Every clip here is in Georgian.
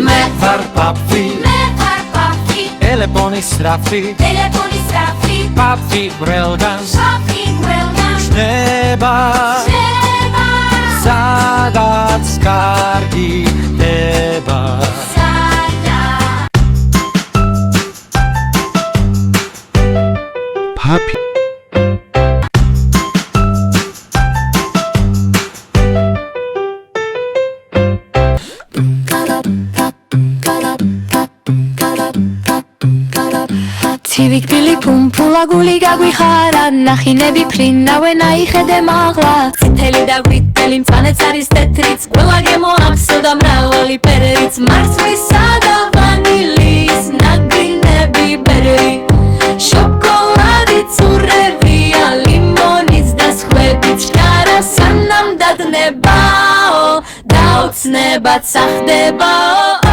მე ვარ პაპი ტელეფონის რაფი პაპი ბრელგან შნება სადაც კარგი ხდება პაპი ცივი პუმპულა გული გაგვიხარა ნახინები ფრინავე ნაიხედე მაღლა წითელი და გვიტელი მწვანეც არის თეთრიც ყველა გემოაქვსო და მრავალი ფერერიც მარცვლისა და ვანილის ნაგრინები ბერი შოკოლადი წურებია ლიმონიც და სხვებიც ჭარა სანამ დადნებაო დაუცნებად სახდებაო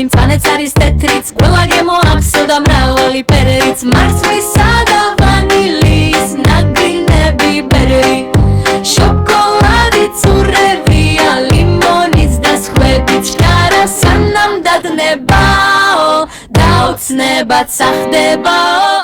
მწვანეც არის თეთრიც ყველა გემოაქვსო და მრავალი ფერერიც მარცვლისა და ვანილის ნაგრინები ბერი შოკოლადი წურებია ლიმონიც და სხვებიც ჭარა სანამ დადნებაო დაუცნებად სახდებაო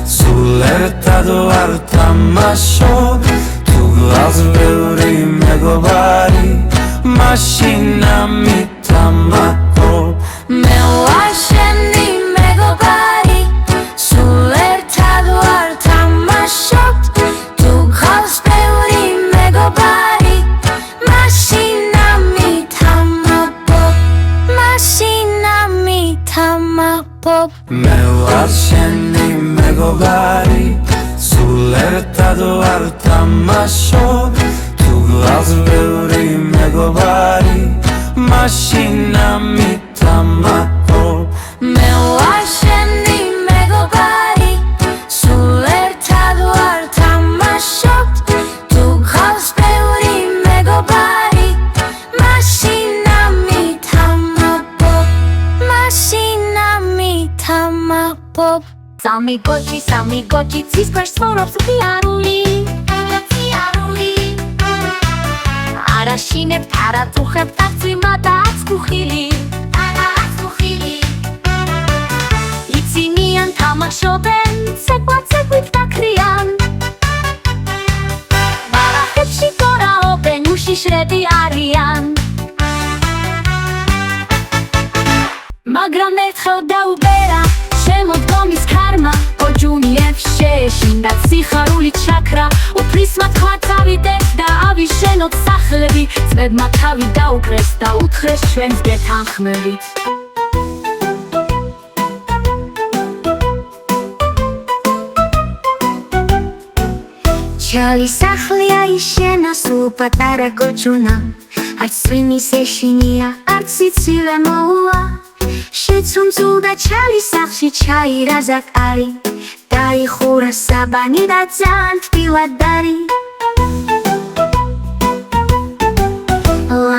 სულ ერთად ვარ თამაშობ თუ გავს ბევრი მეგობარი მაშინა მითამაშობ მე ვარ შენი მეგობარი სულ ერთად ვარ თამაშობ თუ გავს ბევრი მეგობარი მაშინა მითამაშობ მე ვარ შენი მეგობარი სულ ერთად ვარ თამაშობ თუ გავს ბევრი მეგობარი მაშინა მითამაშობ მე ვარ შენი მეგობარი სულ ერთად ვარ თამაშობ თუ გავს ბევრი მეგობარი მაშინა მითამაშობ Sami gochi, cis kwesz svorobs piaruli Ara shineb tara tucheb takzima da atzkuchili Itzinian tamashoben, tsekwit takrian Baracheb shikora oben, ushishredi arian Magram etchel da ubera შემოდგომის ქარმა ოჯუნიებს შეეშინდა სიხარული ჩაქრა უფრისმა თქვა წავიდეთ და ავიშენოთ სახლები წვედმა თავი დაუკრეს და უთხრეს ჩვენს გეთანხმებით ჩალი სახლი აიშენა სულ პატარა გოჯუნა არც სვიმის ეშინია არც სიცივე მოუვა შეცუნცულდა ჩალი სახლში ჩაირა ზაკარი დაიხურა საბანი და ძალიან თბილად დარი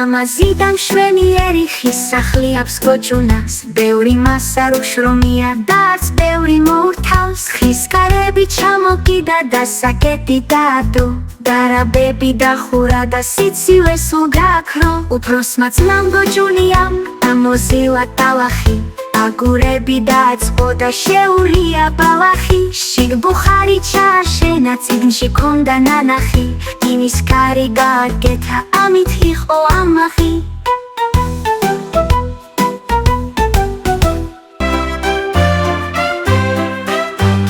ლამაზი და მშვენიერი ხის სახლი აქვს გოჯუნას ბევრი მასარო შრომია და არც ბევრი მოურთავს ხის კარები ჩამოკიდა და საკეტი დაადო დარაბები დახურა და სიცივე სულ გააქრო უფროსმა ძმამ გოჯუნიამ ამოზილა ტალახი აგურები დააწყო და შეურია ბალახი შიგ ბუხარი ჩააშენა წიგნში ქონდა ნანახი იმის კარი გააკეთა ამით იყო ამახი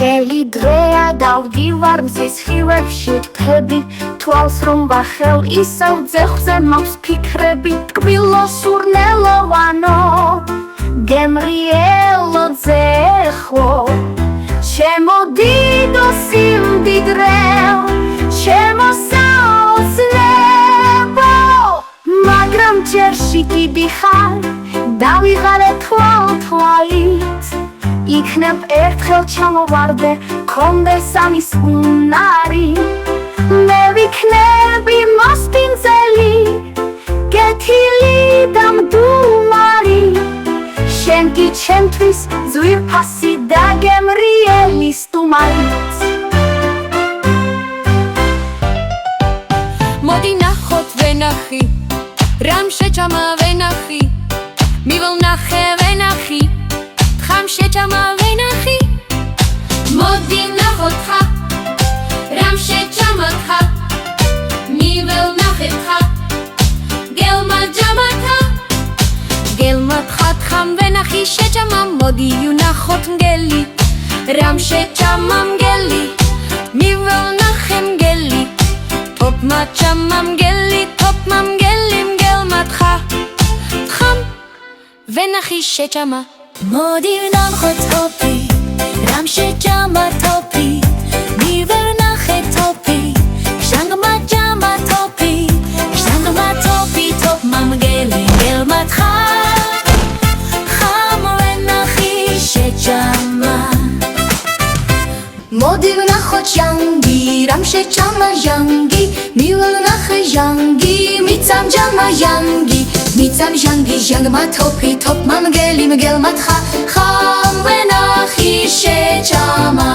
გელი დრეა დავდივარ მზის ხილებში თები თვალს რომ ვახელ ისევ ძეხზე მაქვს ფიქრები ტკბილო სურნელოვანო გემრიელო ძეხო ჩემო დიდო სიმდიდრეო ჩემო საოცნებო მაგრამ ჯერში კიდი ხარ დავიღალე თვალ თვალით იქნებ ერთხელ ჩამოვარდე კონდეს ამის უნარი მე ვიქნები მოსპინძელი გეთილი და მდუმარი შენ კი ჩემთვის ძვირფასი და გემრიელი სტუმარიც მოდი ნახოთ ვენახი რამ შეჭამა ვენახი მიველნახე ვენახი თხამ შეჭამა ვენახი მოდი ნახოთ ხა რამ შეჭამა ხა მიველნახე ხა გელმა ჯამა ხა გელმა ხა თხამ ვენახი შეჭამა მოდი ვნახოთ მგელი რამ შეჭამა მგელი მიველნახე მგელი თოპმა ჯამა მგელი თოპმა მგელი მგელმა თხა თხამ ვენახი შეჭამა მოდი ვნახოთ თოფი რამ შეჭამა თოფი მიველნახე თოფი შანგმა ჯამა თოფი შანგმა თოფი თოფმა მგელი მგელმა თხა ხამ ვენახი შეჭამა მოდი ვნახოთ ჟანგი რამ შეჭამა ჟანგი მიველნახე ჟანგი მიცამ ჯამა ჟანგი მიცამ ჟანგი ჟანგმა თოფი თოფმა მგელი მგელმა თხა ხამ ვენახი შეჭამა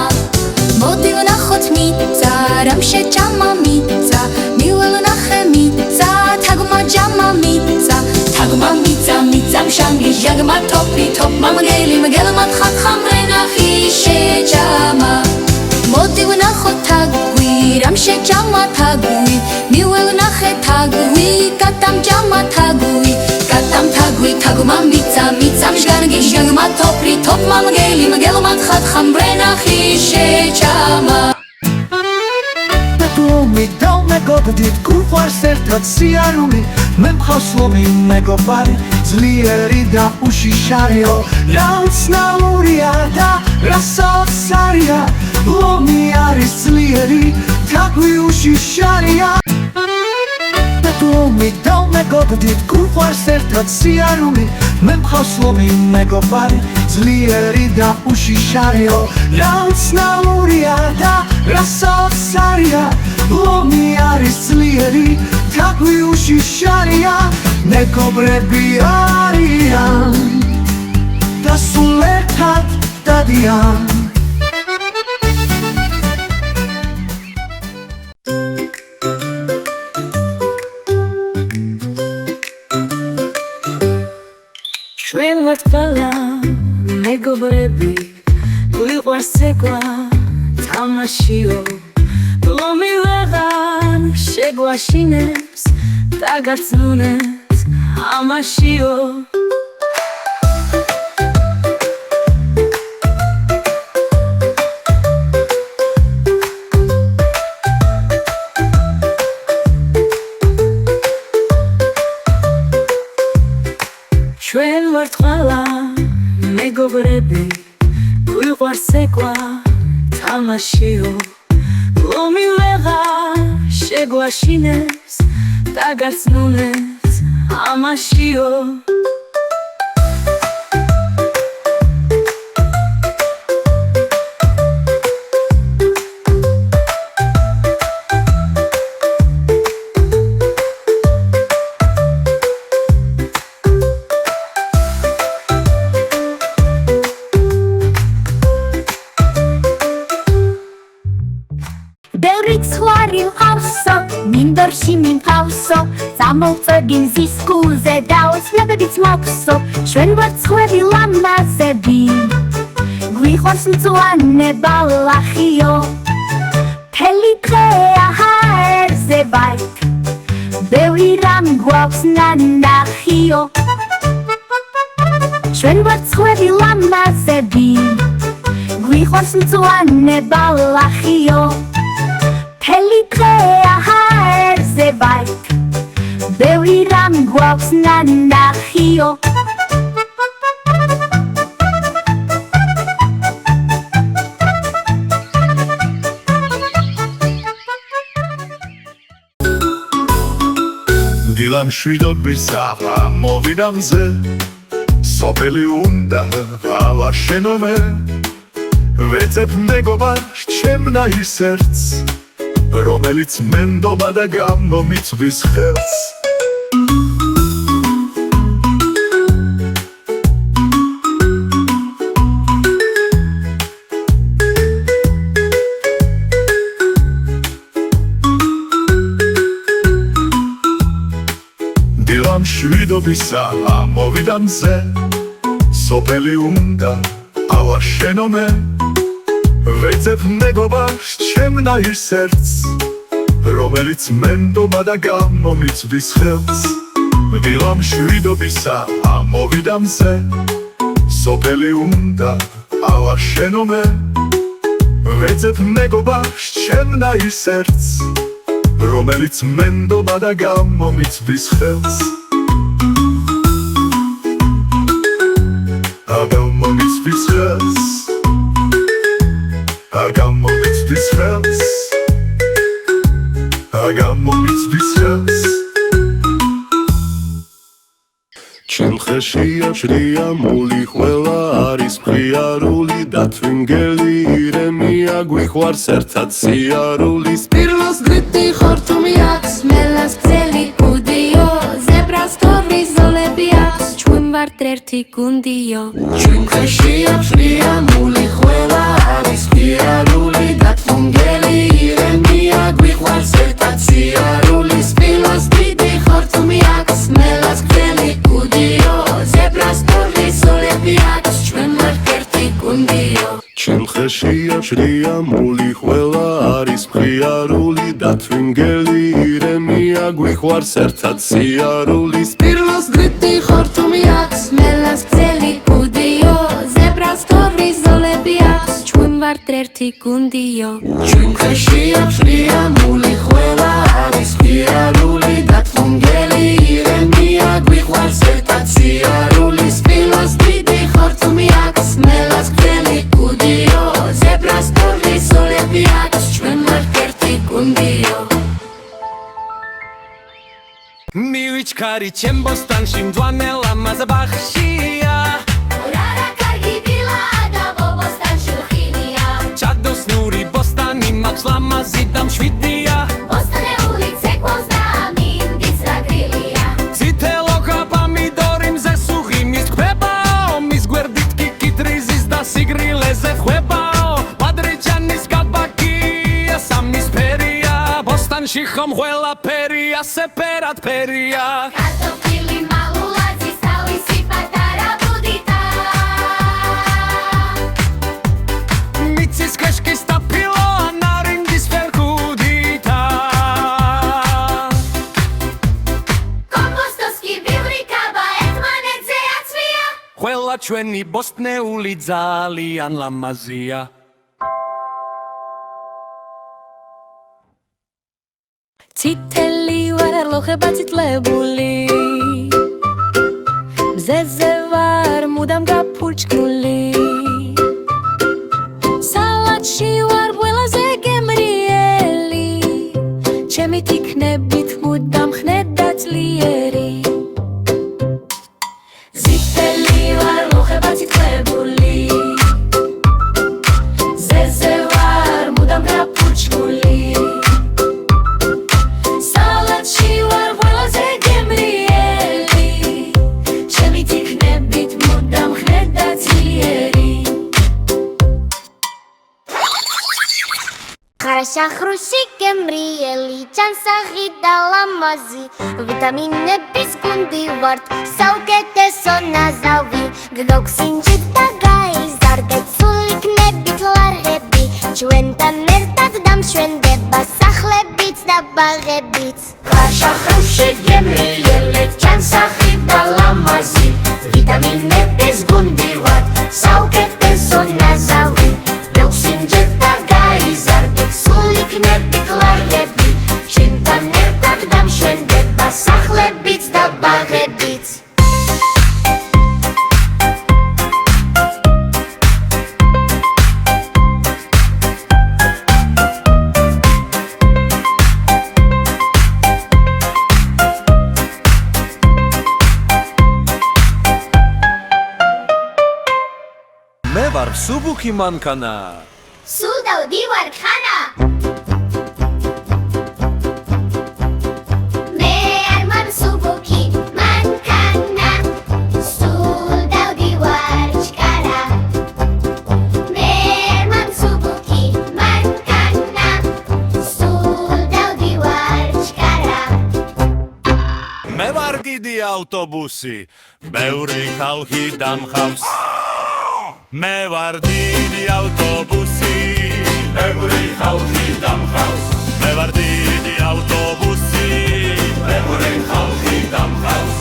მოდი ვნახოთ მიწა რამ შეჭამა მიწა მიველნახე მიწა თაგმა ჯამა მიწა თაგმა მიწა მიცამ ჟანგი ჟანგმა თოფი თოფმა მგელი მგელმა თხა ხამ ვენახი შეჭამა მოდი ვნახოთ თაგვი რამ შეჭამა თაგვი მიველნახე თაგვი კატამ ჯამა თაგვი კატამ თაგვი თაგმა მიწა მიცამ ჟანგი ჟანგმა თოფი თოფმა მგელი მგელმა თხა ხამ ვენახი შეჭამა ლომი და მეგობრდით გუყვარს ერთად სიარული მე მხავს ლომი მეგობარი ძლიერი და უშიშარიო რაც ნაურია და რასაც არია ლომი არის ძლიერი თაგვი უშიშარია ლომი და მეგობრდით გუყვარს ერთად სიარული მე მხავს ლომი მეგობარი ძლიერი და უშიშარიო რაც ნაურია და რასაც არია ლომი არის ძლიერი თაგვი უშიშარია მეგობრები არიან და სულ ერთად დადიან ჩვენ ვართ ყველა მეგობრები გვიყვარს ცეკვა თამაშიო ლომი ვეღარ შეგვაშინებს და გაცნუნებს ამაშიო ჩვენ ვართ ყველა მეგობრები გვიყვარს ცეკვა თამაშიო ლომი ვეღარ შეგვაშინებს და გაცნუნებს ამაშიო მინდორში მიმყავსო წამოვწოდი მზის კულზე და ოცნებებიც მოგსო ჩვენ ვართ სხვები ლამაზები გვიყვარს მწვანება ლახიო მთელი დღეა ჰაერზე ვართ ბევრი რამ გვაქვს ნანახიო ჩვენ ვართ სხვები ლამაზები გვიყვარს მწვანება ლახიო მთელი დღეა ჰაერზე ვართ ბევრი რამ გვაქვს ნანახიო დილამ შვიდობის აღა მოვიდა მზე სოფელი უნდა ავაშენო მე ვეცებ მეგობარ ჩემნაირ სერდს რომელიც მენდობა და გამომიწვის ხელს დილამ შვიდობისა ამოვიდა მზე სოფელი უნდა ავაშენო მე ვეცებ მეგობარს ჩემნაირ სერდს რომელიც მენდობა და გამომიწვის ხელს დილამ შვიდობისა ამოვიდა მზე სოფელი უნდა ავაშენო მე ვეცებ მეგობარს ჩემნაირ სერდს რომელიც მენდობა და გამომიწვის ხელს გამომიწვის ხელს გამომიწვის ხელს გამომიწვის ხელს ჩემ ხელშია ჭრია მული ყველა არის მხიარული დათვინგელი ირემია გვიყვარს ერთად სიარულის პირლოს გრიტი ხორთუმი აქვს მელას გზელი გუდიო ზებრას თორი ზოლები აქვს ჩვენ ვართ ერთი გუნდიო ჩემ ხელშია ჭრია მული ყველა არის მხიარული დათვინგელი ირემია გვიყვარს ერთად სიარულის პირლოს გრიტი ხორთუმი აქვს მელას გზელი გუდიო ზებრას თორი ზოლები აქვს ჩვენ ვართ ერთი გუნდიო ჩემ ხელშია ჭრია მული ყველა არის მხიარული დათვინგელი ირემია გვიყვარს ერთად სიარულის პირლოს გრიტი ხორთუმი აქვს მელას გზელი გუდიო ზებრას თორი ზოლები აქვს ჩვენ ვართ ერთი გუნდიო ჩემ ხელშია ჭრია მული ყველა არის მხიარული დათვინგელი ირემია გვიყვარს ერთად სიარულის პირლოს გრიტი ხორთუმი აქვს მელას გზელი გუდიო ზებრას თორი ზოლები აქვს ჩვენ ვართ ერთი გუნდიო მივიჩქარი ჩემ ბოსტანში მძვანე ლამაზ ბახშია რარა კარგი დილაა და ბოსტანში ხილია ჩადოსნური ბოსტანი მაქვს ლამაზი და მშვიდია ბოსტანეული ცეკვავს და მინდის რა გრილია ცითელო პომიდორი მზე სუღიმის ხვებაო მის გვერდით კი კიტრიზის და სიგრილეზე ხვებაო პადრიჩანის კაბაკია სამისფერია ბოსტანში ხომ ყველაფერია სეპერად ფერია კარტოფილი მალულაძის თავისი პატარა ბუდიტა მიწის კეშკის და ფილო ანარინგის ფერგუდითა კომპოსტოს კი ბევრი კაბა ერთმანეთზე აცვია ყველა ჩვენი ბოსტნეული ძალიან ლამაზია ციტელი ვარ არლოხება ციტლებული მზეზე ვარ მუდამ გაფურჩქული სალათში ვარ ბველაზე გემრიელი ჩემი თიქნებით მუდამ ხნედა ძლიერი ციტელი ვარ არლოხება ციტლებული მზეზე ვარ მუდამ გაფურჩქული შახრუში გემრიელი ჩანსაღი და ლამაზი ვიტამინების გუნდი ვართ საუკეთესო ნაზავი გგოქსინჯით და გაიზარდეთ სულ იქნებით ლარღები ჩვენთან ერთად დამშვენდება სახლებიც და ბაღებიც შახრუში გემრიელი ჩანსაღი და ლამაზი ვიტამინების გუნდი ვართ საუკეთესო ნაზავი გგოქსინჯით და გაიზარდეთ სულ იქნებით ლარღები ჩვენთან ერთად დამშვენდება სახლებიც და ბაღებიც მუხი მანქანა სულ დავდივარ ხანა მე არ მანსუბუქი მანქანა სულ დავდივარ ჩკარა მე არ მანსუბუქი მანქანა სულ დავდივარ ჩკარა მე ვარ დიდი ავტობუსი ბევრი ხალხი დამხავს მე ვარ დიდი ავტობუსი ბევრი ხალხი დამხავს მე ვარ დიდი ავტობუსი ბევრი ხალხი დამხავს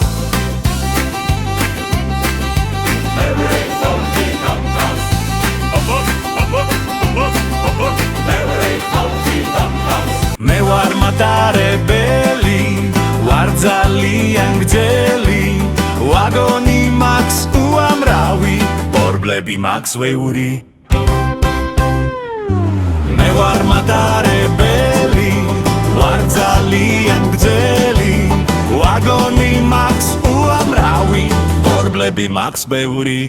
ბევრი ხალხი დამხავს ბევრი ხალხი დამხავს მე ვარ მატარებელი ვარ ძალიან გრძელი ვაგონი მაქვს უამრავი ბორბლები მაქვს ვეური მე ვარ მატარებელი ვარ ძალიან გრძელი ვაგონი მაქვს უამრავი ბორბლები მაქვს ბევრი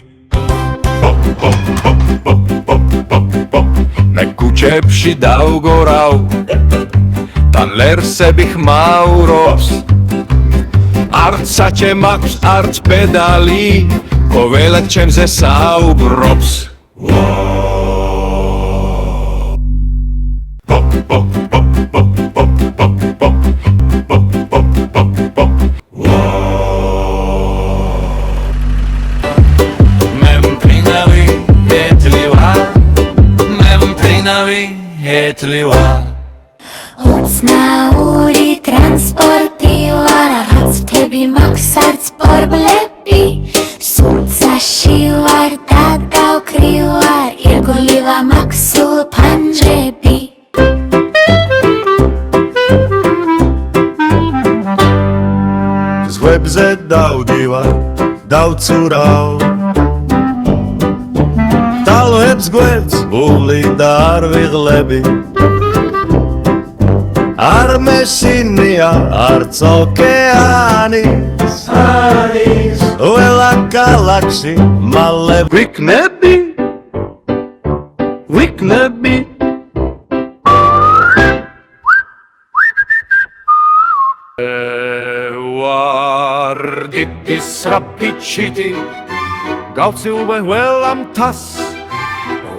მე ქუჩებში დავგორავ თან ლერსები ხმაურობს არც საჩე მაქვს არც პედალი ყოველად ჩემზე საუბრობს მე მფრინავი ეთლი ვარ უცნაური ტრანსპორტი ვარ რაღაც მთები მაქვს არც ბორბლები სულცაში ვარ და გავკრივარ ირგვლივ მაქვს სულ ფანჯრები ზღვებზე დავდივარ დავცურავ ტალღებს გვერდს ბული და არ ვიღლები არ მესინია არც ოკეანის ყველა გალაქსი მალე ვიქნები ვარ დიდი სრაფიჩიტი გავცილვე ყველა მთას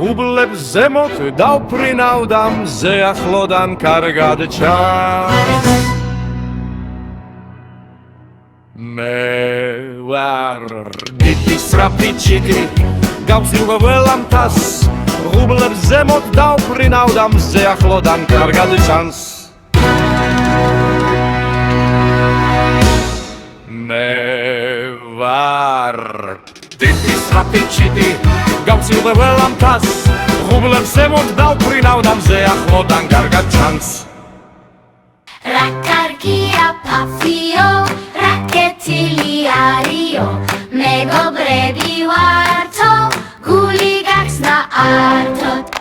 უბლებს ზემოთ დავფრინავ და მზე ახლოდან კარგად ჩანს მე ვარ დიდი სრაფიჩიტი გავცილვე ყველა მთას უბლებს ზემოთ დავფრინავ და მზე ახლოდან კარგად ჩანს მე ვარ დიდი სრაფიჩიტი გავცილვე ყველა მთას ღუბლებს ზემოთ დავფრინავ და მზე ახლოდან კარგად ჩანს რა კარგია ფაფიო რა კეთილი არიო მეგობრები ვართო გული გაქვს და ართოთ